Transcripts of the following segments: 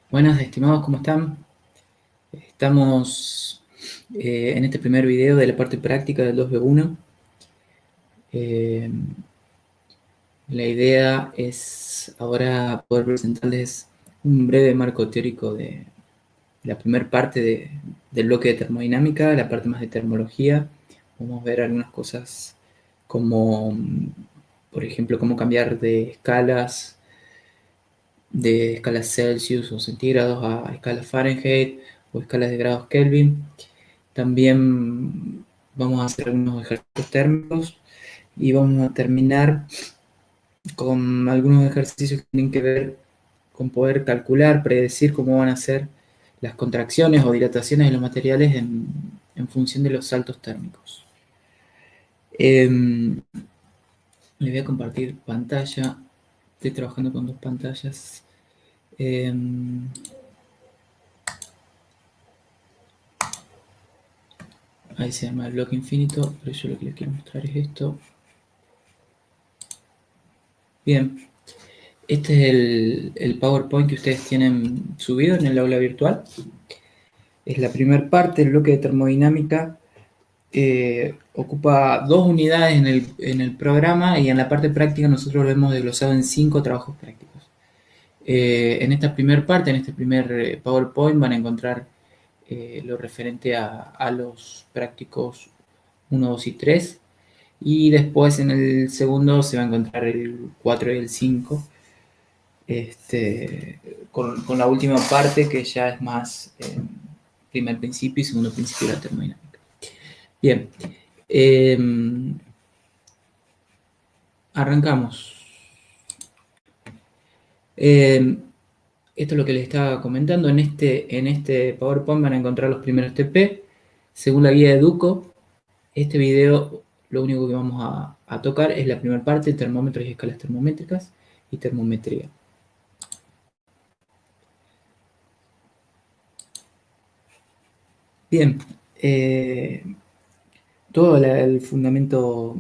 Buenas, estimados, ¿cómo están? Estamos en este primer video de la parte práctica del 2B1. Eh, la idea es ahora poder presentarles un breve marco teórico de la primera parte del bloque de termodinámica, la parte más de termología. Vamos a ver algunas cosas como, por ejemplo, cómo cambiar de escalas Celsius o centígrados a escalas Fahrenheit o escalas de grados Kelvin. También vamos a hacer algunos ejercicios térmicos y vamos a terminar con algunos ejercicios que tienen que ver con poder calcular, predecir cómo van a ser las contracciones o dilataciones de los materiales en función de los saltos térmicos. Les voy a compartir pantalla. Estoy trabajando con dos pantallas. Ahí se llama el bloque infinito, pero yo lo que les quiero mostrar es esto. Bien, este es el PowerPoint que ustedes tienen subido en el aula virtual. Es la primera parte del bloque de termodinámica. Ocupa 2 unidades en el programa y en la parte práctica nosotros lo hemos desglosado en 5 trabajos prácticos. En esta primera parte, en este primer PowerPoint, van a encontrar lo referente a los prácticos 1, 2 y 3. Y después en el segundo se va a encontrar el 4 y el 5. Con la última parte que ya es más primer principio y segundo principio de la termodinámica. Bien, eh, arrancamos. Esto es lo que les estaba comentando. En este PowerPoint van a encontrar los primeros TP. Según la guía de Duco, este video lo único que vamos a tocar es la primera parte, termómetros y escalas termométricas y termometría. Bien, todo el fundamento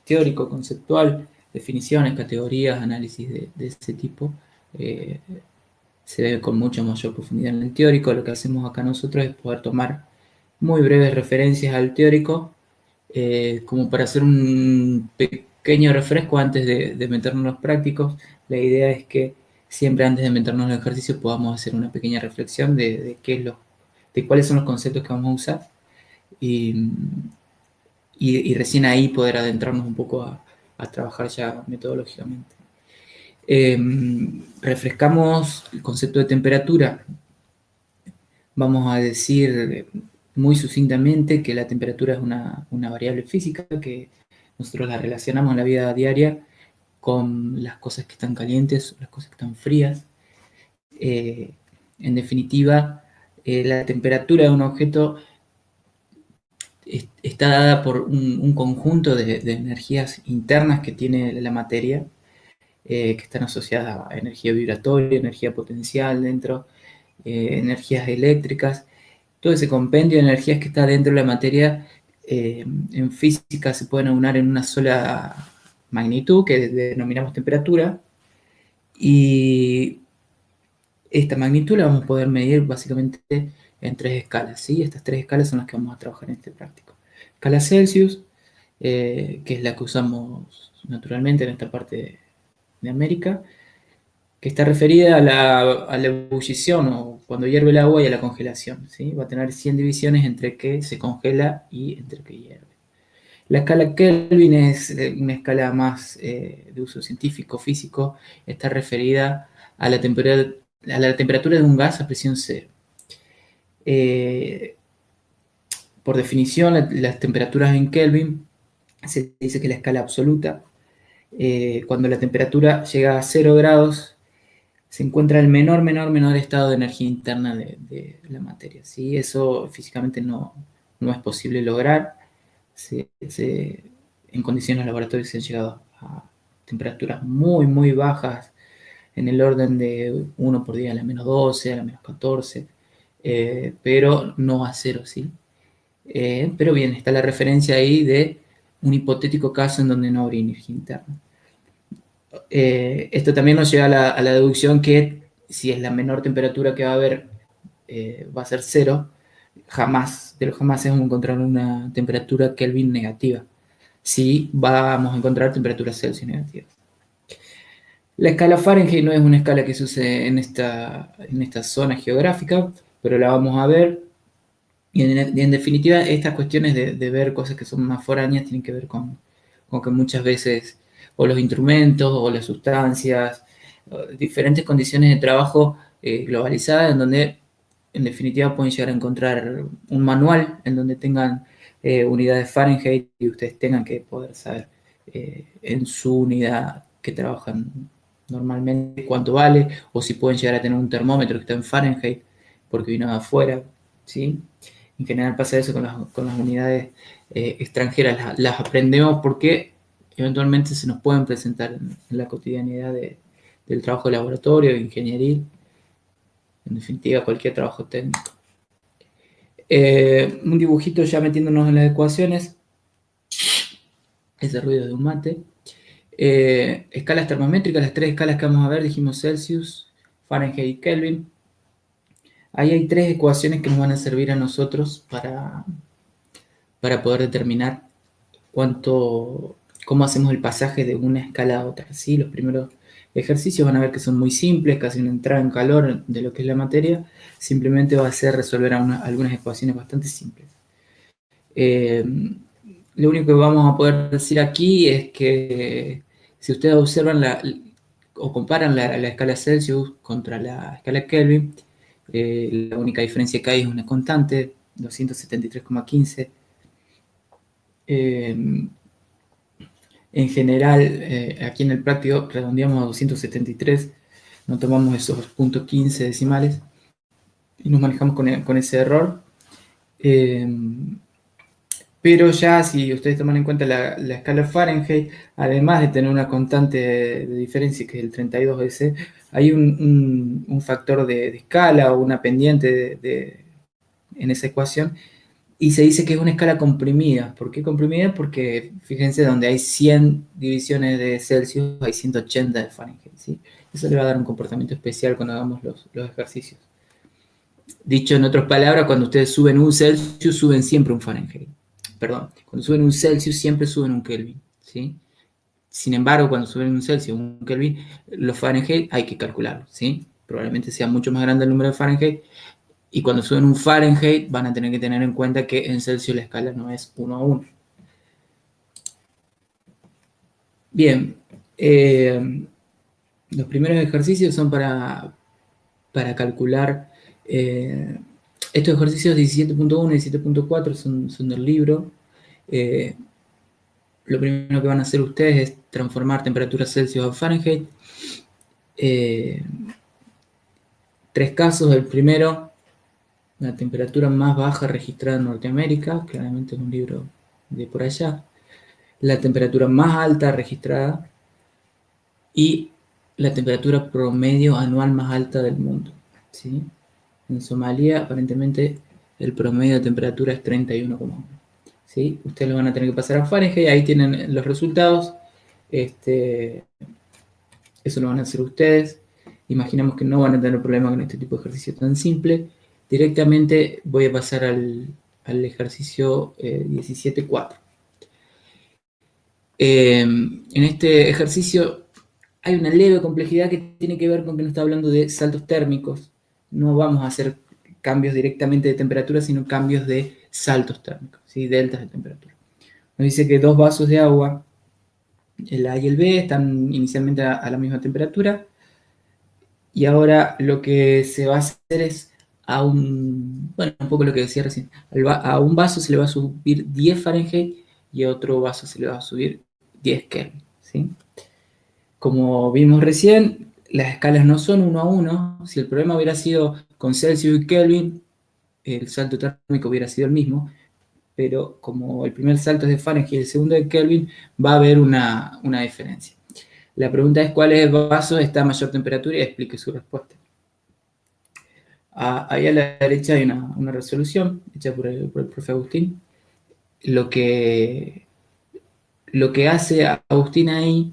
teórico, conceptual, definiciones, categorías, análisis de ese tipo, se ve con mucha mayor profundidad en el teórico. Lo que hacemos acá nosotros es poder tomar muy breves referencias al teórico, como para hacer un pequeño refresco antes de meternos en los prácticos. La idea es que siempre antes de meternos en los ejercicios podamos hacer una pequeña reflexión de cuáles son los conceptos que vamos a usar y, y recién ahí poder adentrarnos un poco a trabajar ya metodológicamente. Refrescamos el concepto de temperatura. Vamos a decir muy sucintamente que la temperatura es una variable física que nosotros la relacionamos en la vida diaria con las cosas que están calientes, las cosas que están frías. En definitiva, la temperatura de un objeto está dada por un conjunto de energías internas que tiene la materia, que están asociadas a energía vibratoria, energía potencial dentro, energías eléctricas. Todo ese compendio de energías que está dentro de la materia, en física se pueden aunar en una sola magnitud que denominamos temperatura, y esta magnitud la vamos a poder medir básicamente en 3 escalas, ¿sí? Estas 3 escalas son las que vamos a trabajar en este práctico. Escala Celsius, que es la que usamos naturalmente en esta parte de América, que está referida a la ebullición o cuando hierve el agua y a la congelación, ¿sí? Va a tener 100 divisiones entre que se congela y entre que hierve. La escala Kelvin es una escala más de uso científico, físico, está referida a la temperatura de un gas a presión cero. Por definición, las temperaturas en Kelvin se dice que la escala absoluta, cuando la temperatura llega a 0 grados, se encuentra el menor estado de energía interna de la materia, ¿sí? Eso físicamente no es posible lograr. En condiciones laboratorias se han llegado a temperaturas muy bajas, en el orden de 1 por día a la -12, a la -14, pero no a 0, ¿sí? Pero bien, está la referencia ahí de un hipotético caso en donde no habría energía interna. Esto también nos lleva a la deducción que si es la menor temperatura que va a haber, va a ser 0, jamás, de los jamás vamos a encontrar una temperatura Kelvin negativa. Sí vamos a encontrar temperaturas Celsius negativas. La escala Fahrenheit no es una escala que se use en esta zona geográfica, pero la vamos a ver. Y en definitiva, estas cuestiones de ver cosas que son más foráneas tienen que ver con que muchas veces o los instrumentos o las sustancias, o diferentes condiciones de trabajo globalizadas en donde en definitiva pueden llegar a encontrar un manual en donde tengan unidades Fahrenheit y ustedes tengan que poder saber en su unidad que trabajan normalmente cuánto vale, o si pueden llegar a tener un termómetro que está en Fahrenheit porque vino de afuera, ¿sí? En general pasa eso con las unidades extranjeras, las aprendemos porque eventualmente se nos pueden presentar en la cotidianidad del trabajo de laboratorio, de ingeniería, en definitiva cualquier trabajo técnico. Un dibujito ya metiéndonos en las ecuaciones, ese ruido de un mate. Escalas termométricas, las 3 escalas que vamos a ver, dijimos Celsius, Fahrenheit y Kelvin. Ahí hay 3 ecuaciones que nos van a servir a nosotros para poder determinar cómo hacemos el pasaje de una escala a otra. ¿Sí? Los primeros ejercicios van a ver que son muy simples, casi una entrada en calor de lo que es la materia. Simplemente va a ser resolver algunas ecuaciones bastante simples. Lo único que vamos a poder decir aquí es que si ustedes observan o comparan la escala Celsius contra la escala Kelvin, la única diferencia que hay es una constante, 273,15. En general, aquí en el práctico redondeamos a 273, no tomamos esos puntos 15 decimales y nos manejamos con ese error. Pero ya si ustedes toman en cuenta la escala Fahrenheit, además de tener una constante de diferencia que es el 32S, hay un factor de escala o una pendiente en esa ecuación, y se dice que es una escala comprimida. ¿Por qué comprimida? Porque fíjense, donde hay 100 divisiones de Celsius, hay 180 de Fahrenheit, ¿sí? Eso le va a dar un comportamiento especial cuando hagamos los ejercicios. Dicho en otras palabras, cuando ustedes suben un Celsius, suben siempre un Fahrenheit. Perdón, cuando suben un Celsius, siempre suben un Kelvin, ¿sí? Sin embargo, cuando suben un Celsius o un Kelvin, los Fahrenheit hay que calcularlos, ¿sí? Probablemente sea mucho más grande el número de Fahrenheit. Y cuando suben un Fahrenheit, van a tener que tener en cuenta que en Celsius la escala no es 1 a 1. Bien, los primeros ejercicios son para calcular. Estos ejercicios 17.1 y 17.4 son del libro. Lo primero que van a hacer ustedes es transformar temperatura Celsius a Fahrenheit. 3 casos. El primero, la temperatura más baja registrada en Norteamérica, claramente es un libro de por allá. La temperatura más alta registrada y la temperatura promedio anual más alta del mundo, ¿sí? En Somalia, aparentemente, el promedio de temperatura es 31,1. ¿Sí? Ustedes lo van a tener que pasar a Fahrenheit, ahí tienen los resultados. Eso lo van a hacer ustedes. Imaginamos que no van a tener problema con este tipo de ejercicio tan simple. Directamente voy a pasar al ejercicio 17.4. En este ejercicio hay una leve complejidad que tiene que ver con que no está hablando de saltos térmicos. No vamos a hacer cambios directamente de temperatura, sino cambios de saltos térmicos, ¿sí? Deltas de temperatura. Nos dice que 2 vasos de agua, el A y el B, están inicialmente a la misma temperatura. Y ahora lo que se va a hacer es un poco lo que decía recién. A un vaso se le va a subir 10 Fahrenheit y a otro vaso se le va a subir 10 Kelvin, ¿sí? Como vimos recién, las escalas no son 1 a 1. Si el problema hubiera sido con Celsius y Kelvin, el salto térmico hubiera sido el mismo, pero como el primer salto es de Fahrenheit y el segundo de Kelvin, va a haber una diferencia. La pregunta es cuál es el vaso está a mayor temperatura y explique su respuesta. Ahí a la derecha hay una resolución hecha por el profe Agustín. Lo que hace Agustín ahí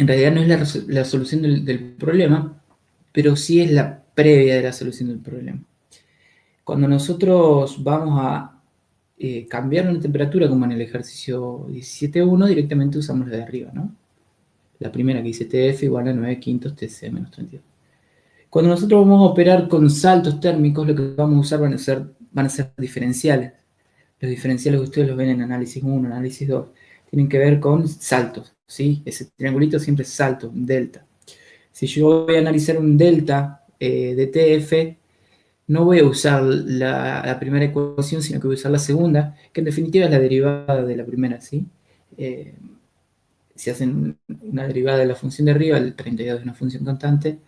en realidad no es la solución del problema, pero sí es la previa de la solución del problema. Cuando nosotros vamos a cambiar una temperatura, como en el ejercicio 17.1, directamente usamos la de arriba, ¿no? La primera que dice TF igual a 9 quintos TC menos 32. Cuando nosotros vamos a operar con saltos térmicos, lo que vamos a usar van a ser diferenciales. Los diferenciales que ustedes los ven en análisis 1, análisis 2, tienen que ver con saltos, ¿sí? Ese triangulito siempre es salto, un delta. Si yo voy a analizar un delta de TF, no voy a usar la primera ecuación, sino que voy a usar la segunda, que en definitiva es la derivada de la primera, ¿sí? Si hacen una derivada de la función de arriba, el 32 es una función constante,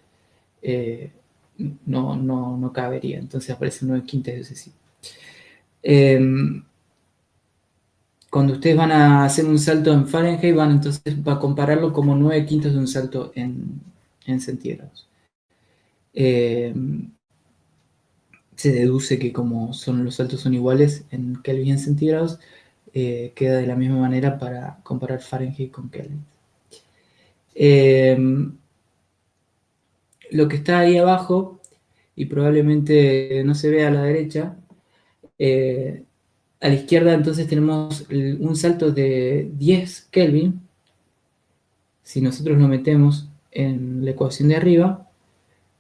no cabería, entonces aparece 9 quintas de ese sí. Cuando ustedes van a hacer un salto en Fahrenheit, van entonces a compararlo como 9 quintos de un salto en centígrados. Se deduce que como los saltos son iguales en Kelvin y en centígrados, queda de la misma manera para comparar Fahrenheit con Kelvin. Lo que está ahí abajo, y probablemente no se vea a la derecha, a la izquierda entonces tenemos un salto de 10 Kelvin. Si nosotros lo metemos en la ecuación de arriba,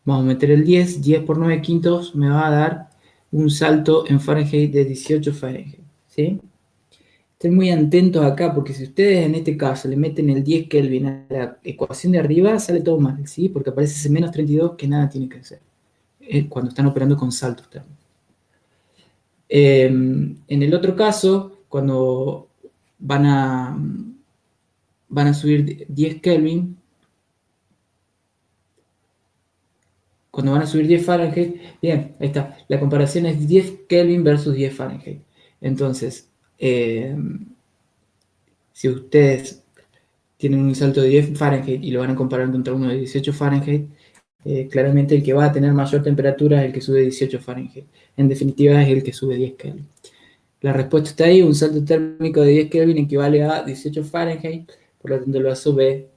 vamos a meter el 10 por 9 quintos me va a dar un salto en Fahrenheit de 18 Fahrenheit, ¿sí? Estén muy atentos acá, porque si ustedes en este caso le meten el 10 Kelvin a la ecuación de arriba, sale todo mal, ¿sí? Porque aparece ese menos 32 que nada tiene que hacer, cuando están operando con saltos térmicos. En el otro caso, cuando van a subir 10 Kelvin, cuando van a subir 10 Fahrenheit, bien, ahí está, la comparación es 10 Kelvin versus 10 Fahrenheit. Entonces, si ustedes tienen un salto de 10 Fahrenheit y lo van a comparar contra uno de 18 Fahrenheit, claramente el que va a tener mayor temperatura es el que sube 18 Fahrenheit. En definitiva, es el que sube 10 Kelvin. La respuesta está ahí, un salto térmico de 10 Kelvin equivale a 18 Fahrenheit, por lo tanto, el vaso B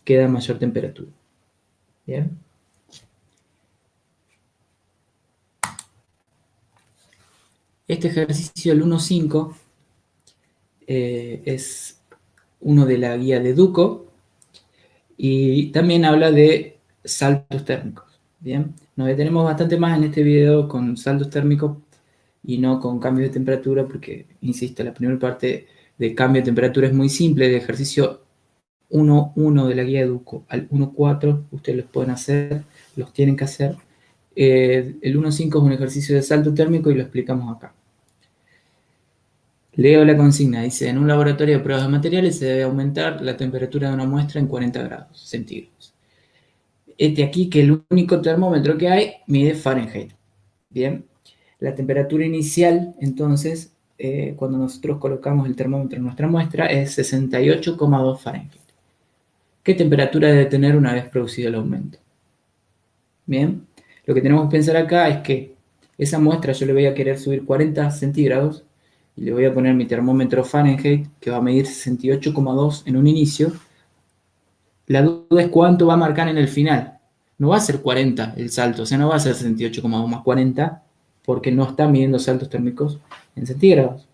queda a mayor temperatura. ¿Bien? Este ejercicio, el 1.5, es uno de la guía de Duco y también habla de saltos térmicos. Bien, nos detenemos bastante más en este video con saltos térmicos y no con cambios de temperatura, porque, insisto, la primera parte de cambio de temperatura es muy simple. De ejercicio 1.1 de la guía de Duco al 1.4 ustedes los pueden hacer, los tienen que hacer. El 1.5 es un ejercicio de salto térmico y lo explicamos acá. Leo la consigna, dice: en un laboratorio de pruebas de materiales se debe aumentar la temperatura de una muestra en 40 grados centígrados. Aquí que el único termómetro que hay mide Fahrenheit. Bien, la temperatura inicial, entonces, cuando nosotros colocamos el termómetro en nuestra muestra, es 68,2 Fahrenheit. ¿Qué temperatura debe tener una vez producido el aumento? Bien, lo que tenemos que pensar acá es que esa muestra yo le voy a querer subir 40 centígrados y le voy a poner mi termómetro Fahrenheit, que va a medir 68,2 en un inicio. La duda es cuánto va a marcar en el final. No va a ser 40 el salto, o sea, no va a ser 68,2 más 40, porque no está midiendo saltos térmicos en centígrados.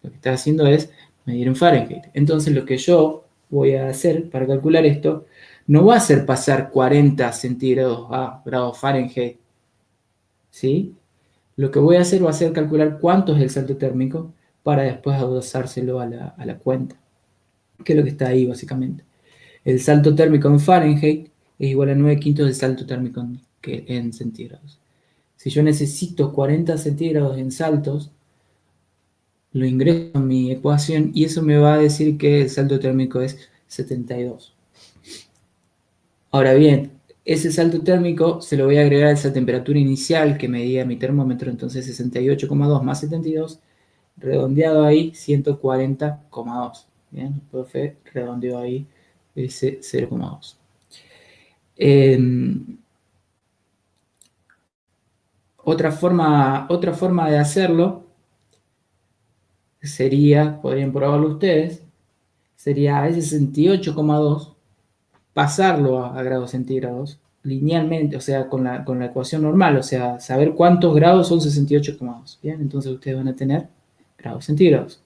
Lo que está haciendo es medir en Fahrenheit. Entonces, lo que yo voy a hacer para calcular esto, no va a ser pasar 40 centígrados a grados Fahrenheit, ¿sí? Lo que voy a hacer va a ser calcular cuánto es el salto térmico para después adosárselo a la cuenta, que es lo que está ahí básicamente. El salto térmico en Fahrenheit es igual a 9 quintos del salto térmico en centígrados. Si yo necesito 40 centígrados en saltos, lo ingreso en mi ecuación y eso me va a decir que el salto térmico es 72. Ahora bien, ese salto térmico se lo voy a agregar a esa temperatura inicial que medía mi termómetro, entonces 68,2 más 72, redondeado ahí 140,2. Bien, el profe redondeó ahí ese 0,2. Otra forma de hacerlo sería, podrían probarlo ustedes, sería ese 68,2 pasarlo a grados centígrados linealmente, o sea, con la ecuación normal, o sea, saber cuántos grados son 68,2. Bien, entonces ustedes van a tener grados centígrados.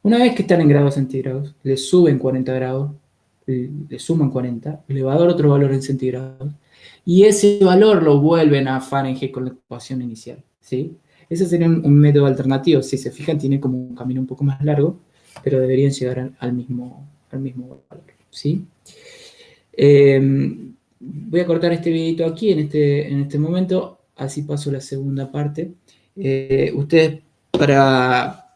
Una vez que están en grados centígrados, le suben 40 grados, le suman 40, le va a dar otro valor en centígrados, y ese valor lo vuelven a Fahrenheit con la ecuación inicial, ¿sí? Ese sería un método alternativo. Si se fijan, tiene como un camino un poco más largo, pero deberían llegar al mismo valor, ¿sí? Voy a cortar este videito aquí en este momento, así paso a la segunda parte. Ustedes para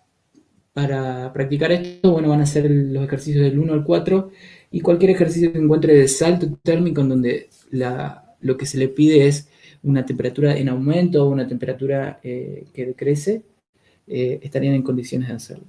practicar esto, bueno, van a hacer los ejercicios del 1 al 4 y cualquier ejercicio que encuentre de salto térmico en donde lo que se le pide es una temperatura en aumento o una temperatura que decrece, estarían en condiciones de hacerlo.